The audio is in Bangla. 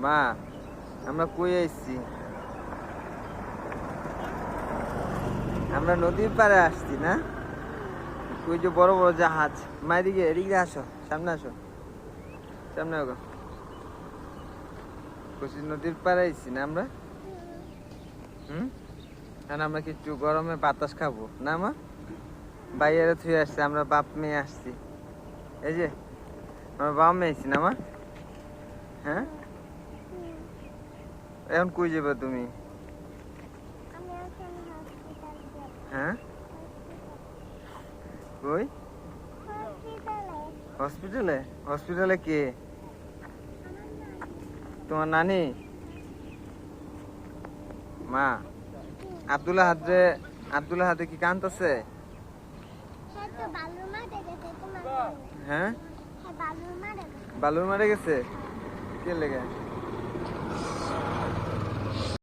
মা আমরা কই আইছি? আমরা নদীর পাড়ে আসছি না? ওই যে বড় বড় জাহাজ। মা এদিকে এদিকে আসো, সামনে আসো, সামনে আগো। কচি নদীর পাড়ে আইছি না আমরা? আর আমরা কিছু গরমে বাতাস খাবো না মা? বাইরে থুয়ে আসছি, আমরা বাপ মেয়ে আসছি। এই যে আমরা বাপ মেয়ে আইছি না মা? হ্যাঁ, এখন কই যাবে তুমি? হ্যাঁ, কই? হসপিটালে? হসপিটালে কে? তোমার নানি? মা আব্দুল্লাহ হাতে কি কাঁদতেছে? হ্যাঁ, বালুর মারে গেছে। কে লেগে?